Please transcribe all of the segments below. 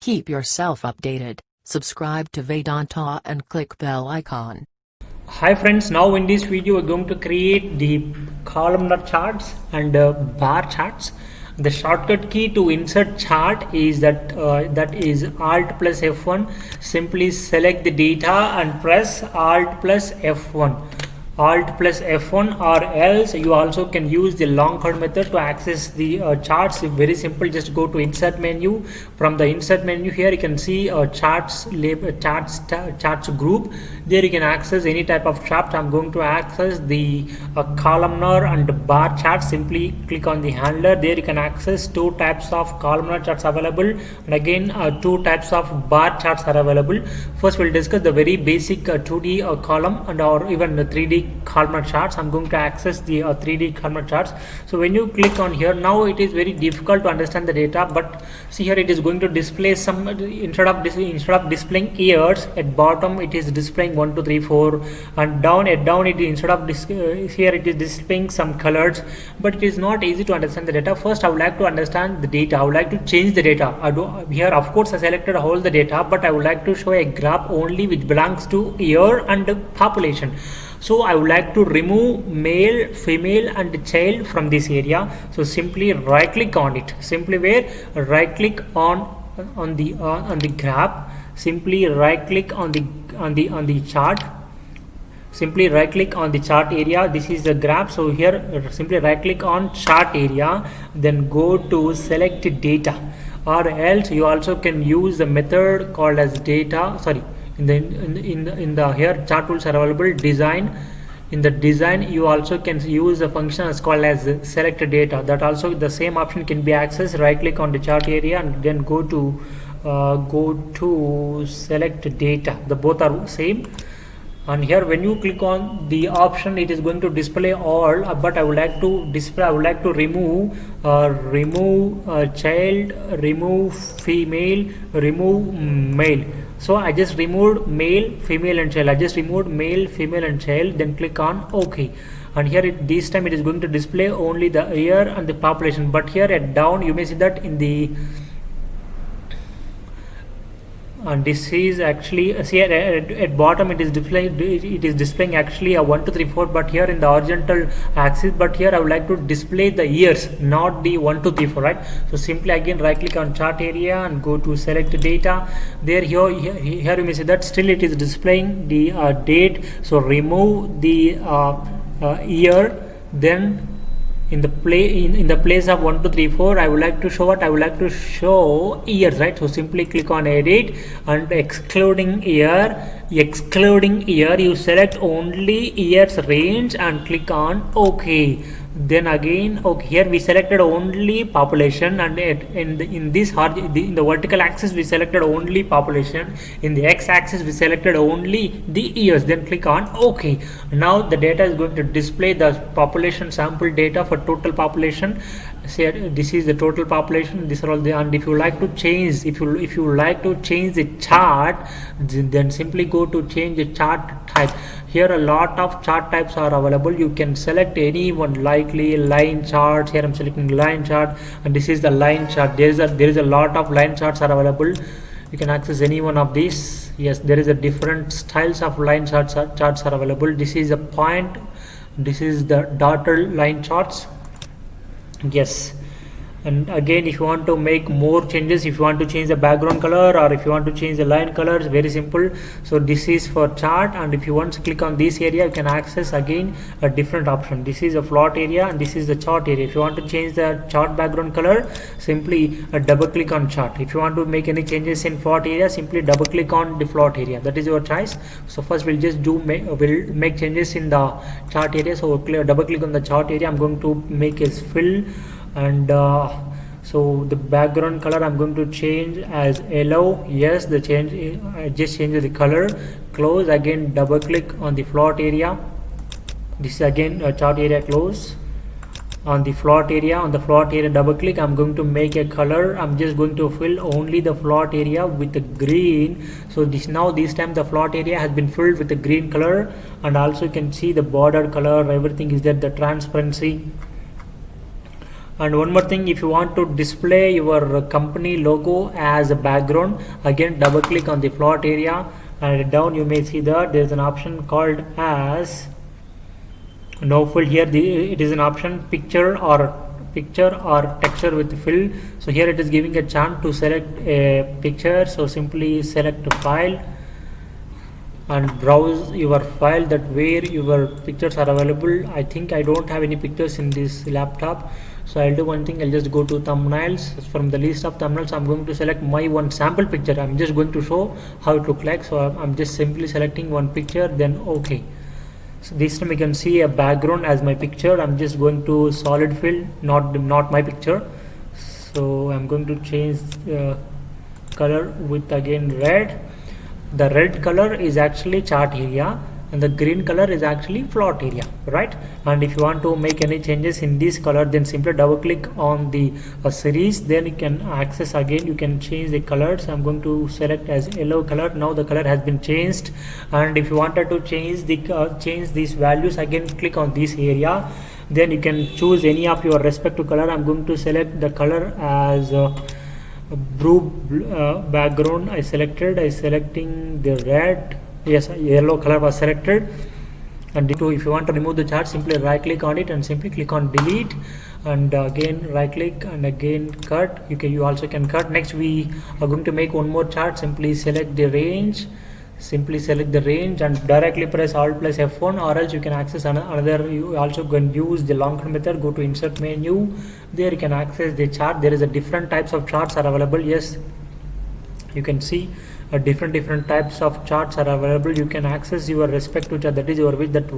Keep yourself updated. Subscribe to Vedanta and click bell icon. Hi friends, now in this video we're going to create the columnar charts and bar charts. The shortcut key to insert chart is that is Alt plus F1. Simply select the data and press Alt plus F1. Alt plus F1, or else you also can use the long code method to access the charts. Very simple, just go to insert menu. From the insert menu here you can see charts group. There you can access any type of chart. I'm going to access the columnar and bar chart. Simply click on the handler. There you can access two types of columnar charts available, and again two types of bar charts are available. First we'll discuss the very basic 2D column and or even the 3D columnar charts. I'm going to access the 3D columnar charts. So when you click on here, now it is very difficult to understand the data, but see here it is going to display some, instead of displaying years, at bottom it is displaying 1 2 3 4, and down it instead of here it is displaying some colors, but it is not easy to understand the data. First I would like to understand the data. I would like to change the data. Here of course I selected all the data, but I would like to show a graph only which belongs to year and population. So I would like to remove male, female and child from this area. So simply right click on it. Simply right click on the graph. Simply right click on the chart. Simply right click on the chart area. This is the graph. So here simply right click on chart area, then go to select data, or else you also can use the method called as data. Sorry. In the here chart tools are available. Design. In the design you also can use the function as called as select data. That also the same option can be accessed. Right click on the chart area and then go to select data. The both are same. And here when you click on the option, it is going to display all, but I would like to remove child, remove female, remove male. So I just removed male, female and child. I just removed male, female and child, then click on OK. And here this time it is going to display only the year and the population, but here at down you may see that in the and this is actually, see at bottom it is displaying actually a 1 2 3 4, but here in the horizontal axis, but here I would like to display the years, not the 1 2 3 4, right? So simply again right click on chart area and go to select data. There here you may see that still it is displaying the date. So remove the year, then in the place of 1 2 3 4 I would like to show what? I would like to show years, right? So simply click on edit and excluding year you select only years range and click on OK. Then again okay, here we selected only population, and in the vertical axis we selected only population. In the x axis we selected only the years. Then click on OK. Now the data is going to display the population sample data for total population. Say this is the total population. These are all the, and if you like to change, if you like to change the chart, then simply go to change the chart type. Here a lot of chart types are available. You can select any one, likely line charts. Here I'm selecting line chart, and this is the line chart. There is a lot of line charts are available. You can access any one of these. Yes, there is a different styles of line charts are available. This is a point. This is the dotted line charts. Yes. And again, if you want to make more changes, if you want to change the background color, or if you want to change the line colors, very simple. So this is for chart, and if you want to click on this area, you can access again a different option. This is a plot area and this is the chart area. If you want to change the chart background color, simply double click on chart. If you want to make any changes in plot area, simply double click on the plot area. That is your choice. So first we'll just we'll make changes in the chart area. So double click on the chart area. I'm going to make as fill, and so the background color I'm going to change as yellow. Yes, the change, I just changed the color. Close. Again double click on the plot area. This is again a chart area. Close. On the plot area double click. I'm going to make a color. I'm just going to fill only the plot area with the green. So this time the plot area has been filled with the green color, and also you can see the border color, everything is there, the transparency. And one more thing, if you want to display your company logo as a background, again double click on the plot area, and down you may see that there is an option called as no fill. Here it is an option picture or texture with fill. So here it is giving a chance to select a picture, so simply select a file and browse your file that where your pictures are available. I think I don't have any pictures in this laptop, so I'll do one thing, I'll just go to thumbnails. From the list of thumbnails I'm going to select my one sample picture. I'm just going to show how it look like, so I'm just simply selecting one picture, then okay. So this time you can see a background as my picture. I'm just going to solid fill, not my picture, so I'm going to change color with again red. The red color is actually chart area and the green color is actually plot area, right? And if you want to make any changes in this color, then simply double click on the series, then you can access again, you can change the colors. I'm going to select as yellow color. Now the color has been changed, and if you wanted to change these values, again click on this area, then you can choose any of your respective color. I'm going to select the color as blue background. I selecting the red, yes, yellow color was selected. And if you want to remove the chart, simply right click on it and simply click on delete, and again right click and again cut. You also can cut. Next we are going to make one more chart. Simply select the range, and directly press Alt plus F1, or else you can access another. You also can use the long term method. Go to insert menu, there you can access the chart. There is a different types of charts are available. Yes, you can see different types of charts are available. You can access your respective chart, that is your wish, that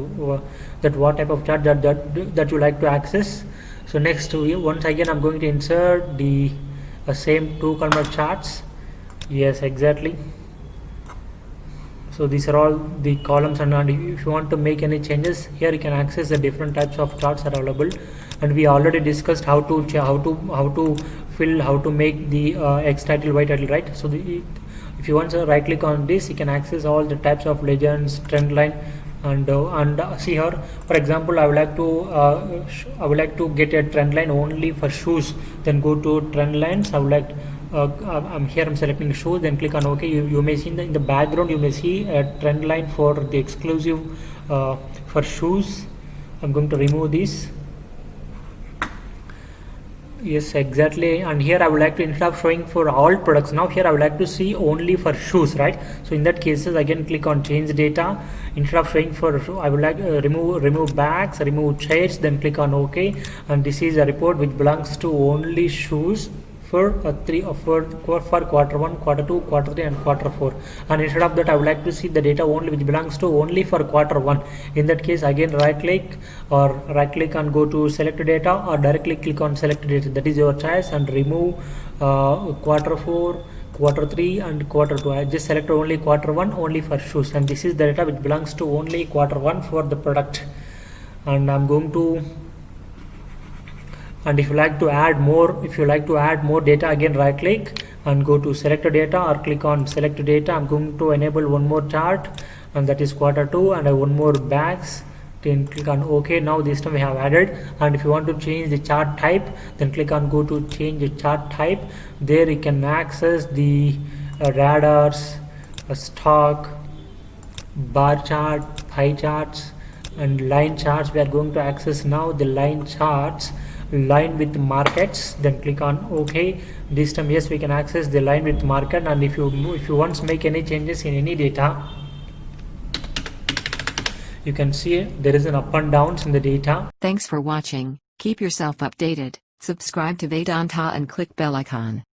what type of chart that you like to access. So next, once again I'm going to insert the same two column charts. Yes, exactly. So these are all the columns, and if you want to make any changes here, you can access the different types of charts are available. And we already discussed how to fill, how to make the X title, Y title, right? So if you want to right click on this, you can access all the types of legends, trend line, and see here. For example, I would like to get a trend line only for shoes. Then go to trend lines. I would like I'm selecting shoes, then click on OK. You may see in the background, you may see a trend line for the exclusive for shoes. I'm going to remove this. Yes, exactly. And here I would like to, instead of showing for all products, now here I would like to see only for shoes, right? So in that cases, again click on change data. Instead of showing for, I would like remove bags, remove chairs, then click on OK. And this is a report which belongs to only shoes for quarter 1, quarter 2, quarter 3 and quarter 4. And instead of that, I would like to see the data only which belongs to only for quarter 1. In that case, again right click and go to select data, or directly click on select data, that is your choice, and remove quarter 4, quarter 3 and quarter 2. I just select only quarter 1 only for shoes, and this is the data which belongs to only quarter 1 for the product. And I'm going to, and if you like to add more data, again right click and go to select data, or click on select data. I'm going to enable one more chart, and that is quarter 2, and one more bags. Then click on OK. Now this time we have added. And if you want to change the chart type, then click on go to change the chart type. There you can access the radars, stock, bar chart, pie charts and line charts. We are going to access now the line charts, line with markets. Then click on OK. This time yes, we can access the line with market. And if you want to make any changes in any data, you can see there is an up and downs in the data. Thanks for watching. Keep yourself updated. Subscribe to Vedanta and click bell icon.